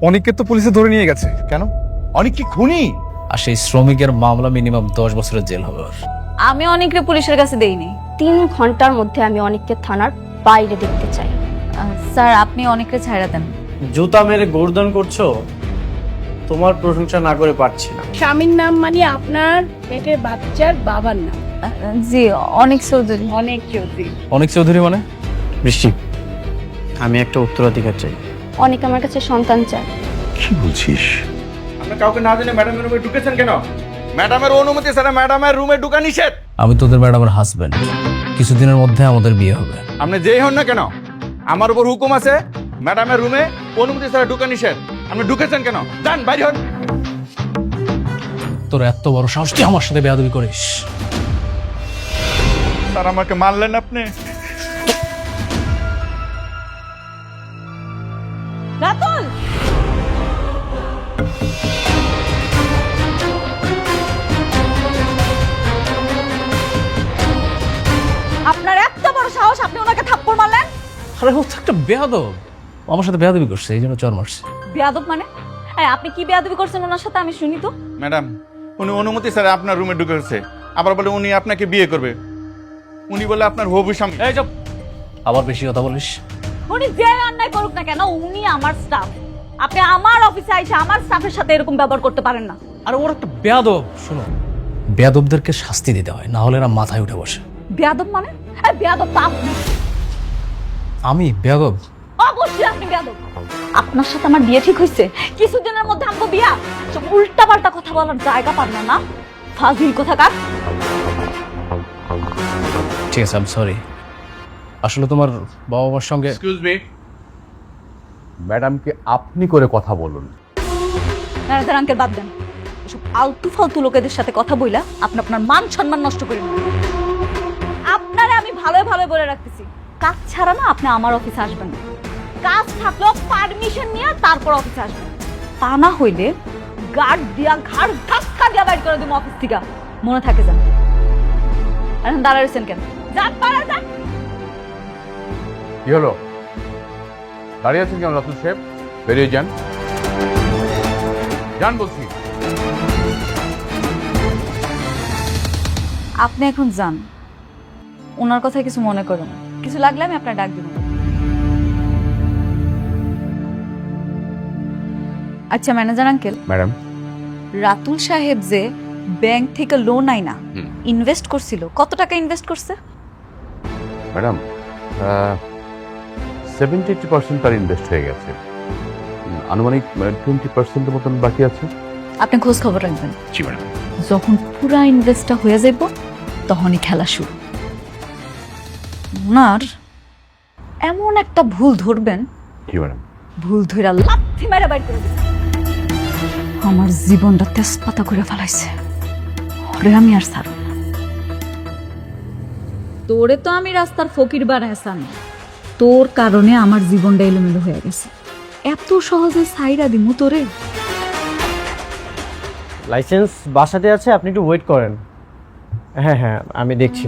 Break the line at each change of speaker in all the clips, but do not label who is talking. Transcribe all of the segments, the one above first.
অনেককে তো পুলিশে ধরে নিয়ে গেছে।
কেন? অনেক কি খুনি?
আর সেই শ্রমিকের মামলা মিনিমাম 10 বছরের জেল হবে।
আমি অনেকরে পুলিশের কাছে দেইনি।
3 ঘন্টার মধ্যে আমি অনেককে থানার বাইরে দেখতে চাই।
স্যার আপনি অনেকরে ছাইড়া দেন।
জুতা মেরে গোর্দন করছো, তোমার প্রশংসা না করে পারছি না।
স্বামীর নাম মানে আপনার পেটের বাচ্চার বাবার নাম।
জি অনেক চৌধুরী।
অনেক চৌধুরী।
অনেক চৌধুরী মানে?
বৃষ্টি, আমি একটা উত্তরাধিকার চাই।
অনেক আমার কাছে সন্তান চায়।
কি বলছিস? আপনি কাউকে না জেনে ম্যাডামের রুমে ঢুকেছেন কেন? ম্যাডামের অনুমতি ছাড়া ম্যাডামের রুমে ঢোকা নিষেধ।
আমি তোদের ম্যাডামের হাজবেন্ড, কিছুদিনের মধ্যে আমাদের বিয়ে হবে।
আপনি যেই হন না কেন, আমার উপর হুকুম আছে, ম্যাডামের রুমে অনুমতি ছাড়া ঢোকা নিষেধ। আপনি ঢুকেছেন কেন? যান বাইরে হন।
তোর এত বড় সাহস, তুই আমার সাথে বেয়াদবি করিস?
স্যার আমাকে মারলেন আপনি।
রাতুল আপনার এত বড় সাহস, আপনি ওনাকে থাপ্পড় মারলেন?
আরে ও তো একটা বেয়াদব, আমার সাথে বেয়াদবি করছে, এই জন্য চর মারছে।
বেয়াদব মানে? আপনি কি বেয়াদবি করছেন ওনার সাথে আমি শুনি তো।
ম্যাডাম, উনি অনুমতি ছাড়া আপনার রুমে ঢুকেছে। আবার বলে উনি আপনাকে বিয়ে করবে। উনি বলে আপনার হবু স্বামী।
এই চুপ, আবার বেশি কথা বলিস।
উনি যে অন্যায় করুক না কেন, উনি আমার স্টাফ। আপনি আমার অফিসে আইসা আমার স্টাফের সাথে এরকম ব্যবহার করতে পারেন না।
আর ওর একটা বেয়াদব। শোনো, বেয়াদবদেরকে শাস্তি দিতে হয়, না হলে এরা মাথায় উঠে বসে।
বেয়াদব মানে? বেয়াদব তো আপনি।
আমি বেয়াদব?
অবশ্যই আপনি বেয়াদব। আপনার সাথে আমার বিয়ে ঠিক হয়েছে, কিছুদিনের মধ্যে আমগো বিয়া। সব উল্টা পাল্টা কথা বলার জায়গা পান না। ফাজিল কোথাকার।
ঠিক আছে, আই এম সরি। আসলে তোমার বাবা মার সঙ্গে।
এক্সকিউজ মি,
ম্যাডামকে আপনি করে কথা বলুন।
ম্যানেজার আঙ্কেল বাদ দেন। এসব আলতু ফালতু লোকেদের সাথে কথা বইলা আপনি আপনার মান সম্মান নষ্ট করেন না। আপনারে আমি ভালোই ভালোই বলে রাখতেছি, কাজ ছাড়া না আপনি আমার অফিসে আসবেন না। কাজ থাকলেও পারমিশন নিয়ে তারপর অফিসে আসবেন। তা না হইলে গার্ড দিয়া ঘাড় ধাক্কা দিয়া বাইর করে দিব অফিস থেকে। মনে থাকে যান। এখন দাঁড়াইছেন কেন? যান পারা যান।
কি হলো, দাঁড়িয়ে আছেন কেন রাতুল সাহেব? বেরিয়ে যান, যান বলছি।
আপনি এখন যান, ওনার কথা কিছু মনে করেন না। কিছু লাগলে আমি আপনার ডাক দিব। আচ্ছা ম্যানেজার আঙ্কেল,
ম্যাডাম,
রাতুল সাহেব যে ব্যাংক থেকে লোন আইনা ইনভেস্ট করছিল, কত টাকা ইনভেস্ট করছে?
ম্যাডাম 70-80% তার ইনভেস্ট হয়ে গেছে। আনুমানিক 20% মতন বাকি আছে।
আপনি খোঁজ খবর রাখবেন।
জি ম্যাডাম।
যখন পুরা ইনভেস্টটা হয়ে যাইব তখনই খেলা শুরু। ওনার এমন একটা ভুল ধরবেন,
জি ম্যাডাম।
ভুল ধইরা লাথি মেরে বাইর করে দিবেন। আমার জীবনটা তেজপাতা করে ফেলাইছে, ওরে আমি আর ছাড়ব না। তোরে তো আমি রাস্তার ফকির বানাইছাম, তোর কারণে আমার জীবনটা এলোমেলো হয়ে গেছে। এত সহজে ছাইরা দিমু তোরে?
লাইসেন্স বাসাতে আছে, আপনি একটু ওয়েট করেন। হ্যাঁ হ্যাঁ, আমি দেখছি।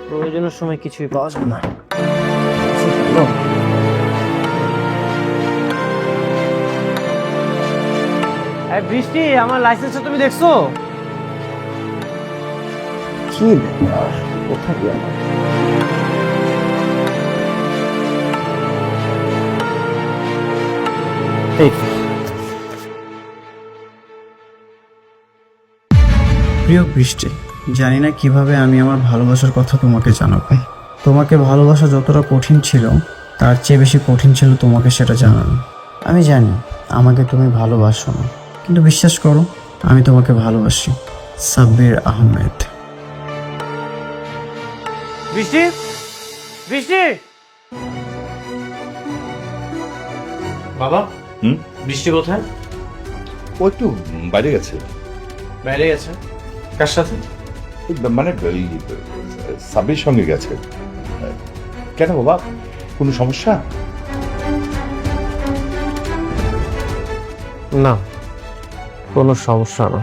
প্রয়োজনের সময় কিছুই পাওয়া যাবে না। বৃষ্টি, আমার লাইসেন্সটা তুমি দেখছো? কি ব্যাপার, কোথায় গেল?
প্রিয় বৃষ্টি, জানি না কিভাবে আমি আমার ভালোবাসার কথা তোমাকে জানাবো। তোমাকে ভালোবাসা যতটা কঠিন ছিল, তার চেয়ে বেশি কঠিন ছিল তোমাকে সেটা জানানো। আমি জানি আমাকে তুমি ভালোবাসো না, কিন্তু বিশ্বাস করো আমি তোমাকে ভালোবাসি। সাব্বির আহমেদ।
বৃষ্টি, বৃষ্টি, বাবা। বৃষ্টি কোথায়?
ও একটু বাইরে গেছে।
বাইরে গেছে? কার সাথে?
মানে সাব্বির সঙ্গে গেছে। কেন বাবা, কোনো সমস্যা?
না, কোনো সমস্যা না।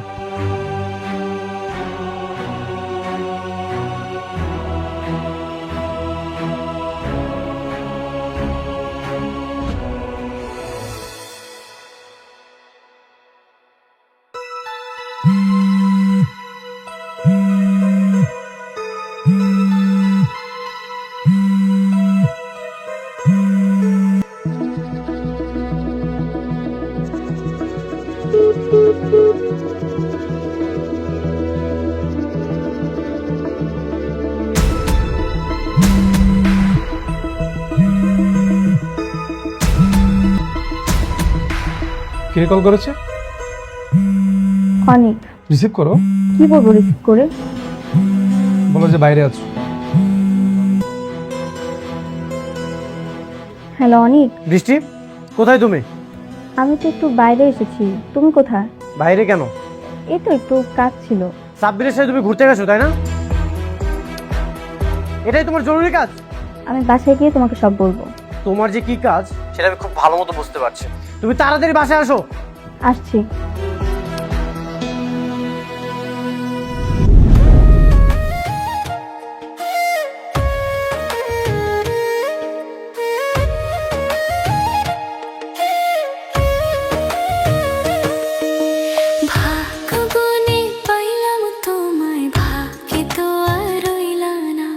কে কল করেছে?
অনেক।
রিসিভ করো।
কি বলবো রিসিভ করে?
বলো যে বাইরে আছো।
হ্যালো অনিক,
বৃষ্টি, কোথায় তুমি?
আমি তো একটু বাইরে এসেছি, তুমি কোথায়?
বাইরে কেন?
এই তো একটু কাজ ছিল।
সাব্বিরের সাথে তুমি ঘুরতে গেছো তাই না? এটাই তোমার জরুরি কাজ?
আমি বাসায় গিয়ে তোমাকে সব বলবো।
তোমার যে কি কাজ সেটা আমি খুব ভালো মতো বুঝতে পারছি। তুমি তাড়াতাড়ি বাসায় আসো।
আসছি।
ভাগ্যবনে পাইলাম তোমায়, ভাগ্যে তো আর রইলা না।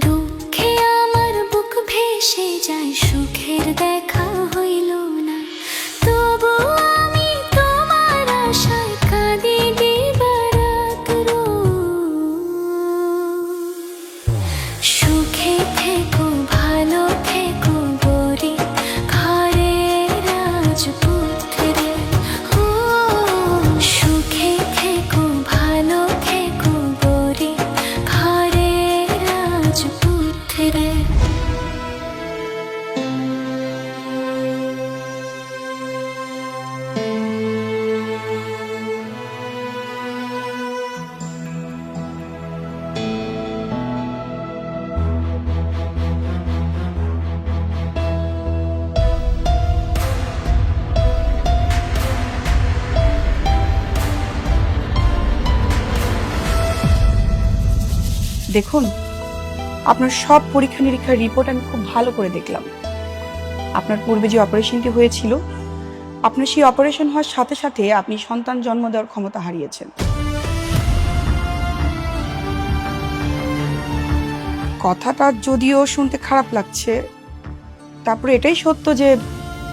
দুঃখে আমার বুক ভেসে যায়, সুখের দেখা হইল না। তবু আমি তোমার আশায় কাঁদি দিবারাত রোজ। সুখে থেকো, ভালো থেকো গরি, ঘরের রাজপুত্রে। ও সুখে থেকো, ভালো থেকো গরি, ঘরের রাজপুত্রে।
দেখুন, আপনার সব পরীক্ষা নিরীক্ষার রিপোর্ট আমি খুব ভালো করে দেখলাম। আপনার পূর্বে যে অপারেশনটি হয়েছিল, আপনার সেই অপারেশন হওয়ার সাথে সাথে আপনি সন্তান জন্ম দেওয়ার ক্ষমতা হারিয়েছেন। কথাটা যদিও শুনতে খারাপ লাগছে, তারপরে এটাই সত্য যে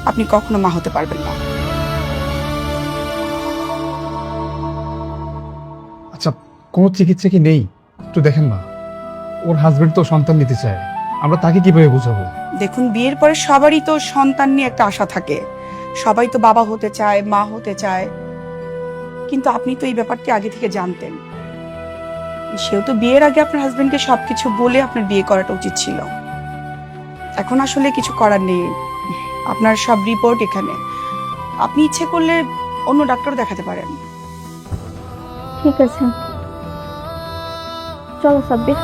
আপনি কখনো মা হতে পারবেন না।
আচ্ছা, কোনো চিকিৎসা কি নেই? একটু দেখেন না, ওর হাজবেন্ড তো সন্তান নিতে চায়, আমরা তাকে কিভাবে বুঝাবো?
দেখুন, বিয়ের পরে সবারই তো সন্তান নিয়ে একটা আশা থাকে, সবাই তো বাবা হতে চায়, মা হতে চায়, কিন্তু আপনি তো এই ব্যাপারটি আগে থেকে জানতেন। সেহেতু বিয়ের আগে আপনার হাজবেন্ডকে সবকিছু বলে আপনার বিয়ে করাটা উচিত ছিল। এখন আসলে কিছু করার নেই, আপনার সব রিপোর্ট এখানে। আপনি ইচ্ছে করলে অন্য ডাক্তার দেখাতে পারেন।
ঠিক আছে, চলো সাব্বির।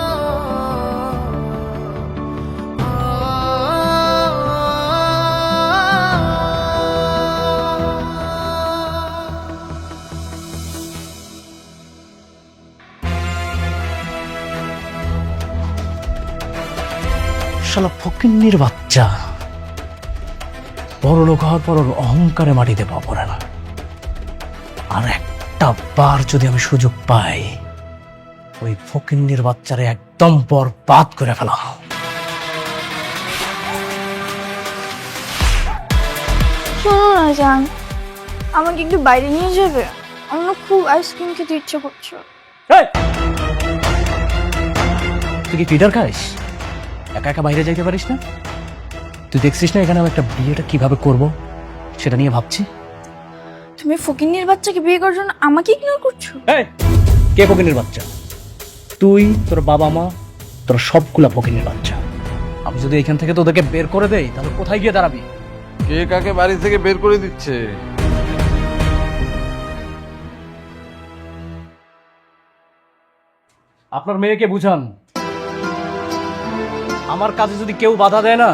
শালা ফকিন্নির বাচ্চা, বড় লোক হওয়ার পর ওর অহংকারে মাটিতে পা পড়ে না। আর একটা বার যদি আমি সুযোগ পাই, ওই ফকিন্নির বাচ্চারে একদম বরবাদ করে ফেলা।
শোনো না জান, আমাকে একটু বাইরে নিয়ে যাবে? আমার খুব আইসক্রিম খেতে ইচ্ছে করছে।
তুই কি ফিডার খাইস? একা একা বাইরে যাইতে পারিস না? তুই দেখছিস না এখানে আমি একটা বিয়েটা কিভাবে করব সেটা নিয়ে ভাবছি।
তুমি ফকিন্নির বাচ্চাকে বিয়ে করার জন্য আমাকে ইগনোর করছো?
কে ফকিন্নির বাচ্চা? তুই, তোর বাবা মা, তোর সবগুলা ফকিন্নির বাচ্চা। আমি যদি এখান থেকে তোদেরকে বের করে দেই তাহলে কোথায় গিয়ে দাঁড়াবি?
কে কাকে বাড়ি থেকে বের করে দিচ্ছে?
আপনার মেয়েকে বুঝান, আমার কাজে যদি কেউ বাধা দেয় না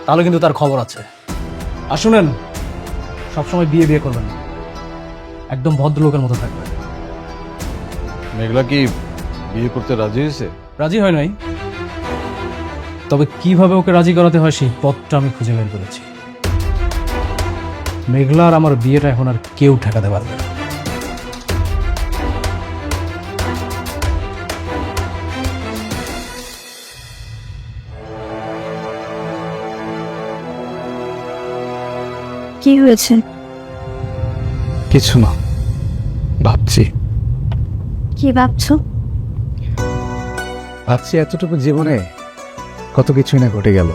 তাহলে কিন্তু তার খবর আছে। আর শুনেন, সবসময় বিয়ে বিয়ে করবেন না, একদম ভদ্রলোকের মতো থাকবেন।
মেঘলা কি বিয়ে করতে রাজি হয়েছে?
রাজি হয় নাই, তবে কিভাবে ওকে রাজি করাতে হয় সেই পথটা আমি খুঁজে বের করেছি। মেঘলা আর আমার বিয়েটা এখন আর কেউ ঠেকাতে পারবে না।
কি হয়েছে?
কিছু না, ভাবছি।
কি ভাবছো?
ভাবছি এতটুকু জীবনে কত কিছুই না ঘটে গেল,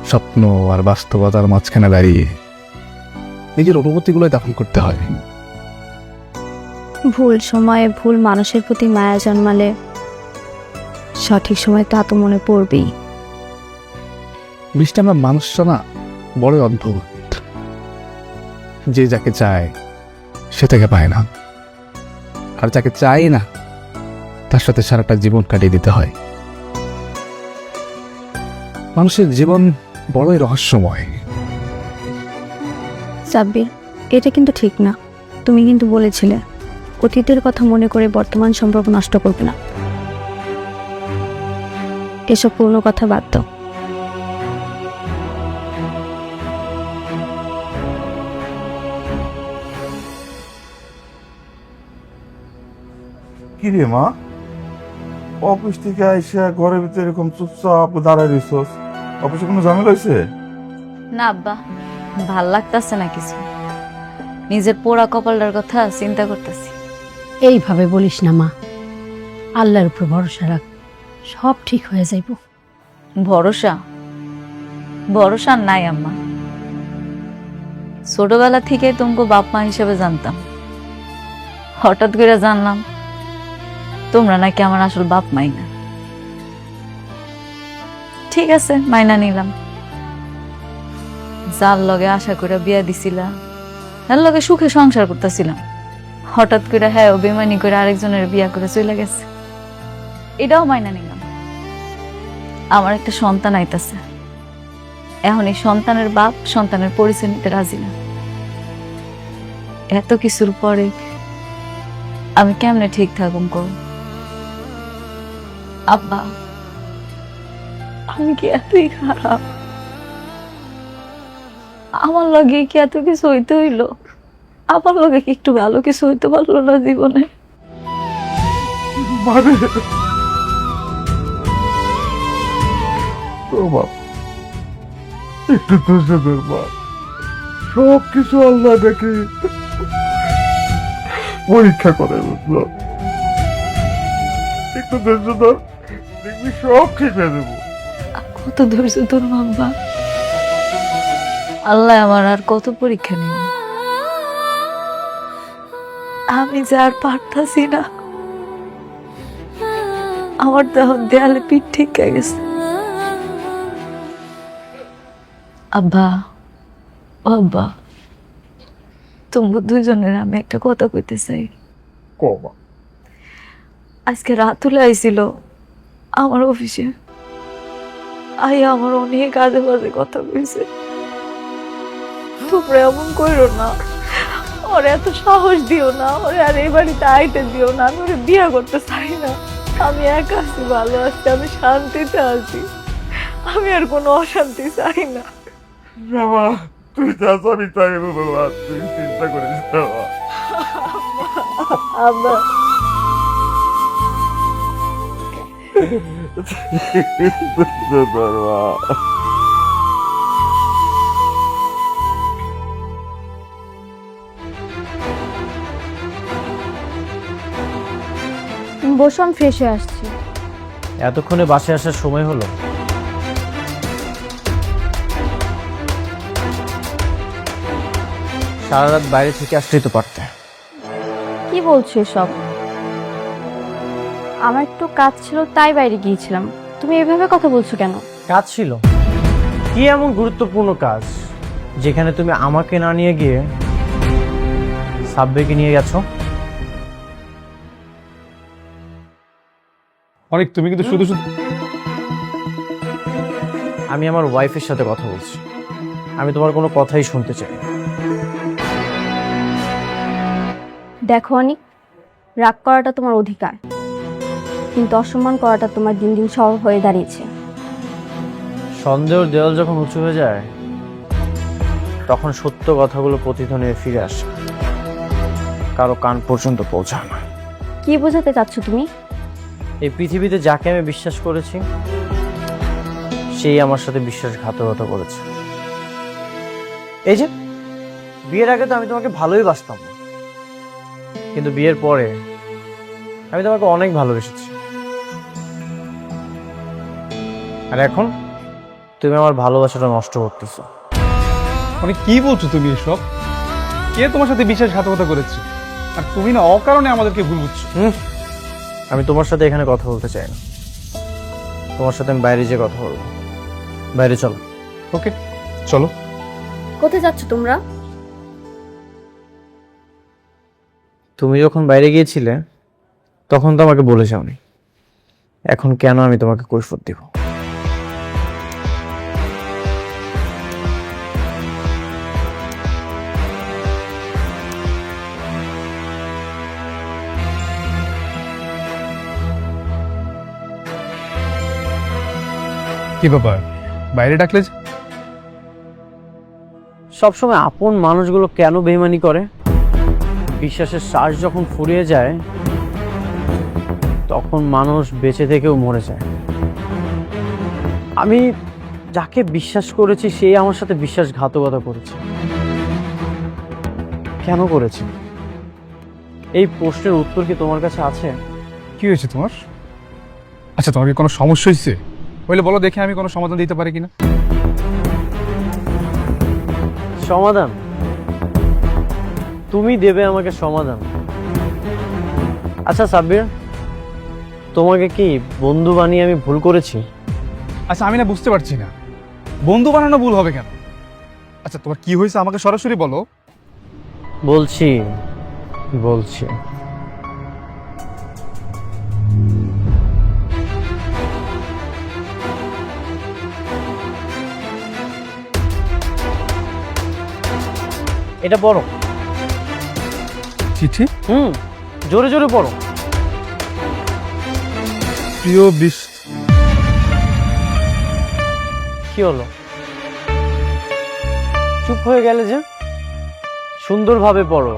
স্বপ্ন আর বাস্তবতার মাঝখানে দাঁড়িয়ে নিজের অনুভূতিগুলো দাফন করতে হয়।
ভুল সময়ে ভুল মানুষের প্রতি মায়া জন্মালে সঠিক সময় তা তো মনে পড়বেই।
বৃষ্টি, আমরা মানুষটা না বড় অদ্ভুত। যে যাকে চায় সে তাকে পায় না, আর যাকে চাই না তার সাথে সারাটা জীবন কাটিয়ে দিতে হয়। মানুষের জীবন বড়ই রহস্যময়।
সাব্বির, এটা কিন্তু ঠিক না। তুমি কিন্তু বলেছিলে অতীতের কথা মনে করে বর্তমান সম্পর্ক নষ্ট করবে না। এসব পুরনো কথা বাদ দাও।
কি রে মা, অফিস থেকে আইসা ঘরের ভিতরে এরকম চুপচাপ দাঁড়ায় রইছস? অফিসে কোনো ঝামেলা হয়েছে?
না আব্বা, ভাল লাগতাছে না কিছু। নিজের পোড়া কপালটার কথা চিন্তা করতেছি।
এইভাবে বলিস না মা, আল্লাহর উপর ভরসা রাখ, সব ঠিক হয়ে যাইব।
ভরসা ভরসা নাই আম্মা। ছোটবেলা থেকে তোমাকে বাপ মা হিসেবে জানতাম, হঠাৎ করে জানলাম তোমরা নাকি আমার আসল বাপ মাই না। ঠিক আছে, মাইনা নিলাম। যার লগে আশা করে বিয়া দিছিলা, তার লগে সুখে সংসার করতেছিলাম, হঠাৎ করে হ্যাঁ বেমানি করে আরেকজনের বিয়া করে চলে গেছে, এটাও মাইনা নিলাম। আমার একটা সন্তান আইতাছে, এখন এই সন্তানের বাপ সন্তানের পরিচয় নিতে রাজি না। এত কিছুর পরে আমি কেমনে ঠিক থাকুম করব? আব্বা, আমি কি এতই খারাপ? আমার লগে কি এত কিছু হইতে হইলো? আমার লগে কি একটু ভালো কিছু হইতে পারলো না জীবনে?
মানে ও বাপ, একটু ধৈর্য ধর মা, সব কিছু আল্লাহ দেখে পরীক্ষা করে, বুঝলো? একটু ধৈর্য ধর, দেখবি সব ঠিক হয়ে যাবো।
কত ধৈর্য তোর বাবা, আল্লাহ আমার আর কত পরীক্ষা নেই। আমি যে আর পারতাছি না, আমার দেহ দেয়ালে পিঠ ঠিক হয়ে গেছে। আব্বা, ও আব্বা, তোমরা দুজনের আমি একটা কথা কইতে চাই।
কমা
আজকে রাতুলে আইছিল আমার অফিসে, আমার অনেক আজে বাজে কথা কইছে। তোমরা এমন করো না, ওর এত সাহস দিও না, ওরে আর এই বাড়িতে আইতে দিও না। আমি ওরে বিয়ে করতে চাই না। আমি একা আছি, ভালো আছি, আমি শান্তিতে আছি, আমি আর কোনো অশান্তি চাই না।
বাবা, তুই যা জানি তাই বাবা, তুই চিন্তা করিস না বাবা।
আব্বা,
বসো, আমি ফ্রেশ হয়ে আসছি।
এতক্ষণে বাসে আসার সময় হলো? সারা রাত বাইরে থেকে আসলেই তো পারতে।
কি বলছো এসব? আমার একটু কাজ ছিল তাই বাইরে গিয়েছিলাম। তুমি এভাবে কথা বলছো কেন?
কাজ ছিল? কি এমন গুরুত্বপূর্ণ কাজ যেখানে তুমি আমাকে না নিয়ে গিয়ে সাব্বিরকে নিয়ে গেছো?
অনেক, তুমি কিন্তু শুধু শুধু
আমি আমার ওয়াইফের সাথে কথা বলছি, আমি তোমার কোনো কথাই শুনতে চাই না।
দেখো অনিক, রাগ করাটা তোমার অধিকার, কিন্তু অসম্মান করাটা তোমার দিন দিন স্বভাব হয়ে দাঁড়িয়েছে।
সন্দেহের দেওয়াল যখন উঁচু হয়ে যায় তখন সত্য কথাগুলো প্রতিধ্বনি হয়ে ফিরে আসে, কারো কান পর্যন্ত পৌঁছায় না।
কি বোঝাতে চাচ্ছ তুমি?
এই পৃথিবীতে যাকে আমি বিশ্বাস করেছি সেই আমার সাথে বিশ্বাসঘাতকতা করেছে। এই যে বিয়ের আগে তো আমি তোমাকে ভালোই বাসতাম না, কিন্তু বিয়ের পরে আমি তোমাকে অনেক ভালোবেসেছি, আর এখন তুমি আমার ভালোবাসাটা নষ্ট করতেছো।
মানে কি বলছো তুমি এসব? কে তোমার সাথে বিশ্বাসঘাতকতা করেছে? আর তুমি না অকারণে আমাদেরকে ভুল বুঝছো।
আমি তোমার সাথে এখানে কথা বলতে চাই না, তোমার সাথে আমি বাইরে যেয়ে কথা বলবো। বাইরে চলো।
ওকে, চলো।
কোথায় যাচ্ছ তোমরা?
তুমি যখন বাইরে গিয়েছিলে তখন তো আমাকে বলে যাওনি, এখন কেন আমি তোমাকে কৈফিয়ত দিব?
কি ব্যাপার, বাইরে ডাকলে যে?
সবসময় আপন মানুষগুলো কেন বেইমানি করে? বিশ্বাসের শ্বাস যখন ফুরিয়ে যায় তখন মানুষ বেঁচে থেকেও মরে যায়। আমি যাকে বিশ্বাস করেছি সেই আমার সাথে বিশ্বাসঘাতকতা করেছে। কেন করেছে? এই প্রশ্নের উত্তর কি তোমার কাছে আছে?
কি হয়েছে তোমার? আচ্ছা, তোমার কি কোনো সমস্যা হয়েছে? বলে বলো দেখে আমি কোনো সমাধান দিতে পারি কিনা।
সমাধান? তুমি দেবে আমাকে সমাধান? আচ্ছা সাব্বির, তোমাকে কি বন্ধু বানিয়ে আমি ভুল করেছি?
আচ্ছা, আমি না বুঝতে পারছি না, বন্ধু বানানো ভুল হবে কেন? আচ্ছা, তোমার কি হয়েছে আমাকে সরাসরি বলো।
বলছি বলছি এটা পড়ো।
চিঠি?
জোরে জোরে পড়ো।
প্রিয় বৃষ্টি।
কি হলো, চুপ হয়ে গেলে যে? সুন্দরভাবে পড়ো,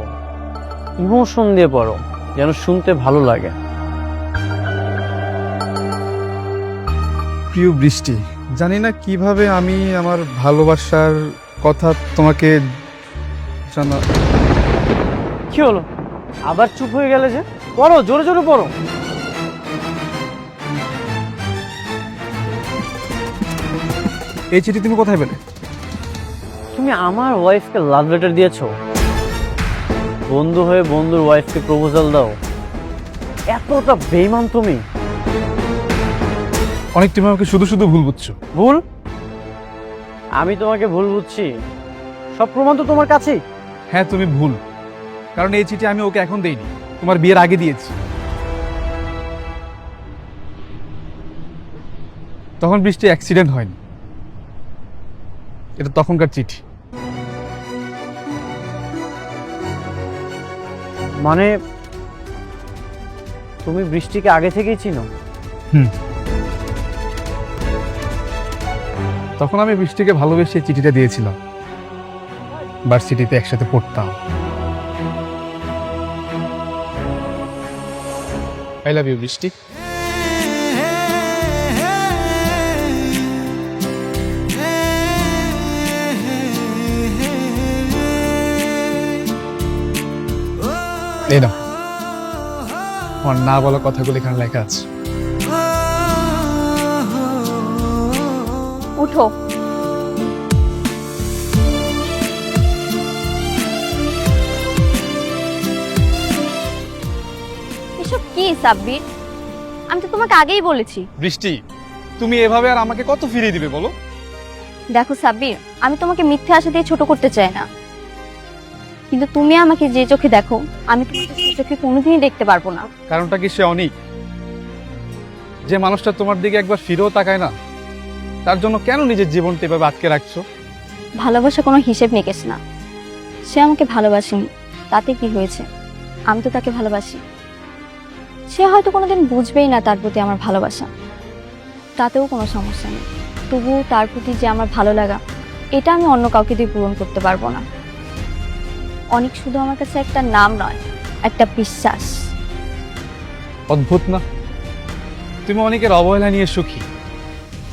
ইমোশন দিয়ে পড়ো, যেন শুনতে ভালো লাগে।
প্রিয় বৃষ্টি, জানি না কিভাবে আমি আমার ভালোবাসার কথা তোমাকে জানা।
কি হলো, আবার চুপ হয়ে গেলে যে? পড়ো, জোরে জোরে পড়ো।
এই চিঠি তুমি কোথায় পেলে?
তুমি আমার ওয়াইফকে লাভ লেটার দিয়েছো? বন্ধু হয়ে বন্ধুর ওয়াইফকে প্রপোজাল দাও? এতটা বেইমান তুমি?
অনেক তুমি আমাকে শুধু শুধু ভুল বুঝছো।
ভুল? আমি তোমাকে ভুল বুঝছি? সব প্রমাণ তো তোমার কাছেই।
হ্যাঁ, তুমি ভুল, কারণ এই চিঠি আমি ওকে এখন দেইনি, তোমার বিয়ের আগে দিয়েছি। তখন বৃষ্টি অ্যাক্সিডেন্ট হয়নি, এটা তখনকার চিঠি।
মানে তুমি বৃষ্টিকে আগে থেকেই চিনো?
তখন আমি বৃষ্টিকে ভালোবেসে চিঠিটা দিয়েছিলাম, ভার্সিটিতে একসাথে পড়তাম। আই লাভ ইউ বৃষ্টি। এই নাও, আমার না বলা কথাগুলো এখানে লেখা আছে।
উঠো। এসব কি সাব্বির? আমি তো তোমাকে আগেই বলেছি।
বৃষ্টি, তুমি এভাবে আর আমাকে কত ফিরিয়ে দিবে বলো?
দেখো সাব্বির, আমি তোমাকে মিথ্যে আশা দিয়ে ছোট করতে চাই না, কিন্তু তুমি আমাকে যে চোখে দেখো আমি তোমাকে সেই চোখে কোনোদিনই দেখতে পারবো না।
কারণটা কি সে অনেক? যে মানুষটা তোমার দিকে একবার ফিরেও তাকায় না, তার জন্য কেন নিজের জীবনটা এভাবে আটকে রাখছো?
ভালোবাসা কোনো হিসেব নিকেশ না। সে আমাকে ভালোবাসেনি, তাতে কি হয়েছে? আমি তো তাকে ভালোবাসি। সে হয়তো কোনোদিন বুঝবেই না তার প্রতি আমার ভালোবাসা, তাতেও কোনো সমস্যা নেই। তবুও তার প্রতি যে আমার ভালো লাগা, এটা আমি অন্য কাউকে দিয়ে পূরণ করতে পারবো না। অনেক শুধু আমার কাছে একটা নাম নয়, একটা বিশ্বাস।
অদ্ভুত না, তুমি অনেকের অবহেলা নিয়ে সুখী,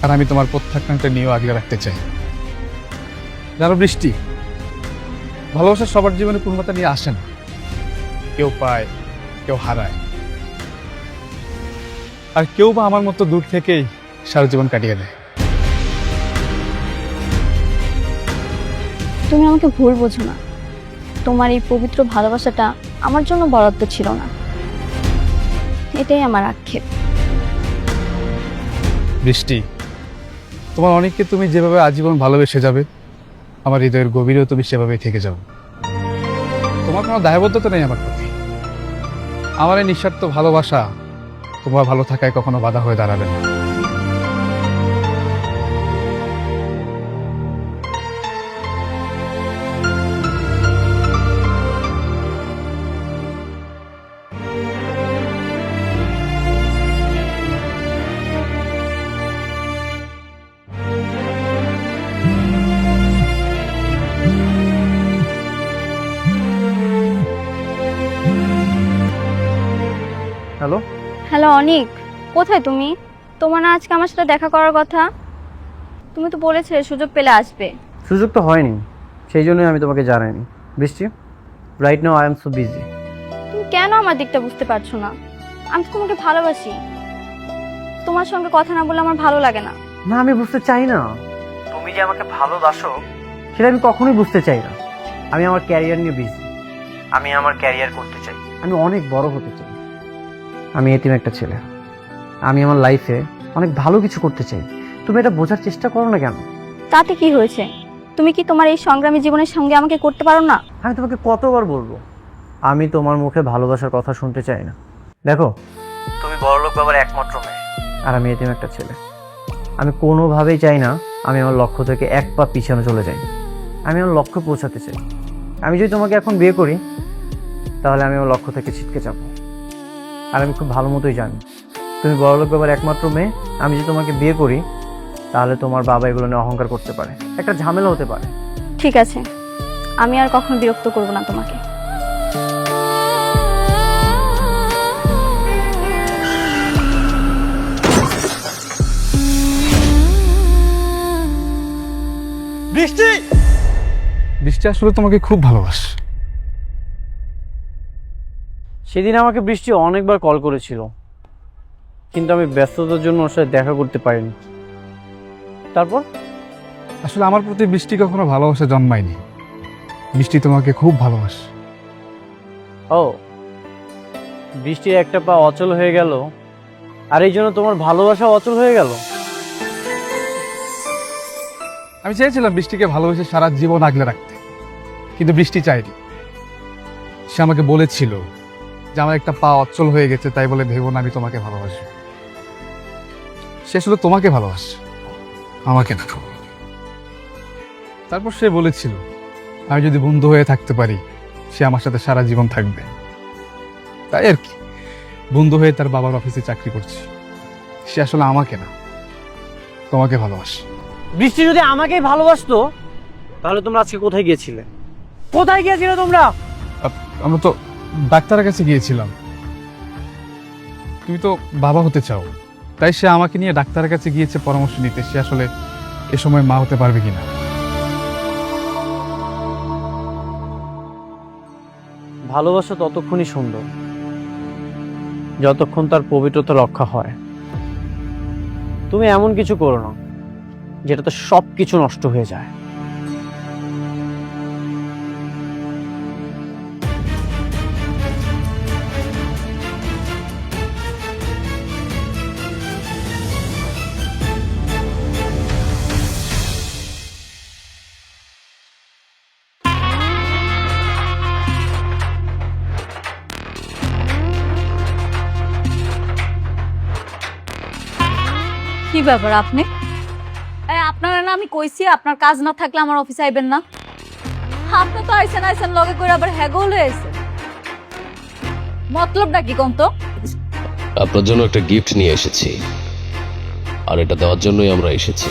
আর আমি তোমার প্রত্যাখ্যানটা নিয়েও আগলে রাখতে চাই। জানো বৃষ্টি, ভালোবাসা সবার জীবনে পূর্ণতা নিয়ে আসে না, কেউ পায়, কেউ হারায়, আর কেউ বা আমার মতো দূর থেকেই সারা জীবন কাটিয়ে দেয়।
তুমি আমাকে ভুল বোঝো না, তোমার এই পবিত্র ভালোবাসাটা আমার জন্য বরাদ্দ ছিল না, এটাই আমার আক্ষেপ।
বৃষ্টি, তোমার অনেককে তুমি যেভাবে আজীবন ভালোবেসে যাবে, আমার হৃদয়ের গভীরেও তুমি সেভাবেই থেকে যাও। তোমার কোনো দায়বদ্ধতা নেই আমার প্রতি। আমার এই নিঃস্বার্থ ভালোবাসা তোমার ভালো থাকায় কখনো বাধা হয়ে দাঁড়াবে না।
হ্যালো,
হ্যালো অনিক, কোথায় তুমি? তোমার না আজকে আমার সাথে দেখা করার কথা? তুমি তো বলেছিলে সুযোগ পেলে আসবে।
সুযোগ তো হয়নি, সেই জন্যই আমি তোমাকে জানাইনি। বৃষ্টি, right now I am so busy.
তুমি কেন আমার দিকটা বুঝতে পারছো না? আমি তো তোমাকে ভালোবাসি, তোমার সঙ্গে কথা না বলে আমার ভালো লাগে না।
না, আমি বুঝতে চাই না। তুমি যে আমাকে ভালোবাসো সেটা আমি কখনোই বুঝতে চাই না। আমি আমার ক্যারিয়ার নিয়ে বিজি, আমি আমার ক্যারিয়ার করতে চাই, আমি অনেক বড় হতে চাই। আমি এতিম একটা ছেলে, আমি আমার লাইফে অনেক ভালো কিছু করতে চাই। তুমি এটা বোঝার চেষ্টা করো না কেন?
তাতে কি হয়েছে? তুমি কি তোমার এই সংগ্রামী জীবনের সঙ্গে আমাকে করতে পারো না?
আমি তোমাকে কতবার বলবো, আমি তোমার মুখে ভালোবাসার কথা শুনতে চাই না। দেখো, তুমি বড়লোক বাবার একমাত্র মেয়ে, আর আমি এতিম একটা ছেলে। আমি কোনোভাবেই চাই না আমি আমার লক্ষ্য থেকে এক পা পিছনে চলে যাই। আমি আমার লক্ষ্যে পৌঁছাতে চাই। আমি যদি তোমাকে এখন বিয়ে করি তাহলে আমি আমার লক্ষ্য থেকে ছিটকে যাবো। আর আমি খুব ভালো মতোই জানি তুমি বড়লোক বাবার একমাত্র মেয়ে। আমি যদি তোমাকে বিয়ে করি তাহলে তোমার বাবা এগুলো নিয়ে অহংকার করতে পারে, একটা ঝামেলা হতে পারে।
ঠিক আছে, আমি আর কখনো বিরক্ত করব না তোমাকে।
বৃষ্টি,
বৃষ্টি আসলে তোমাকে খুব ভালোবাসে।
সেদিন আমাকে বৃষ্টি অনেকবার কল করেছিল, কিন্তু আমি ব্যস্ততার জন্য ওর সাথে দেখা করতে পারিনি। তারপর
আসলে আমার প্রতি বৃষ্টি কখনো ভালোবাসা জন্মায়নি। বৃষ্টি তোমাকে খুব ভালোবাসে।
ও, বৃষ্টির একটা পা অচল হয়ে গেল, আর এই জন্য তোমার ভালোবাসা অচল হয়ে গেল।
আমি চেয়েছিলাম বৃষ্টিকে ভালোবেসে সারা জীবন আগলে রাখতে, কিন্তু বৃষ্টি চায়নি। সে আমাকে বলেছিল যে আমার একটা পা অচল হয়ে গেছে, তাই বলে ভেবো না আমি তোমাকে ভালোবাসি। সে আসলে তোমাকে ভালোবাসে, আমাকে না। তারপর সে বলেছিল আমি যদি বন্ধু হয়ে থাকতে পারি সে আমার সাথে সারা জীবন থাকবে। তাই আর কি, বন্ধু হয়ে তার বাবার অফিসে চাকরি করছে। সে আসলে আমাকে না, তোমাকে ভালোবাসে।
বৃষ্টি যদি আমাকেই ভালোবাসতো তাহলে তোমরা আজকে কোথায় গিয়েছিলে? কোথায় গিয়েছিলে তোমরা?
আমরা তো ডাক্তারের কাছে গিয়েছিলাম। তুমি তো বাবা হতে চাও, তাই সে আমাকে নিয়ে ডাক্তারের কাছে গিয়েছে পরামর্শ নিতে সে আসলে এ সময় মা হতে পারবে কিনা।
ভালোবাসা ততক্ষণই সুন্দর যতক্ষণ তার পবিত্রতা রক্ষা হয়। তুমি এমন কিছু করো না যেটাতে সবকিছু নষ্ট হয়ে যায়।
কি ব্যাপার আপনি? আপনারা না আমি কইছি আপনার কাজ না থাকলে আমার অফিসে আইবেন না। আপনি তো আইসেন লগে করে আবার হ্যাগল হয়েছে। মতলবটা কি কোন তো?
আপনার জন্য একটা গিফট নিয়ে এসেছি, আর এটা দেওয়ার জন্যই আমরা এসেছি।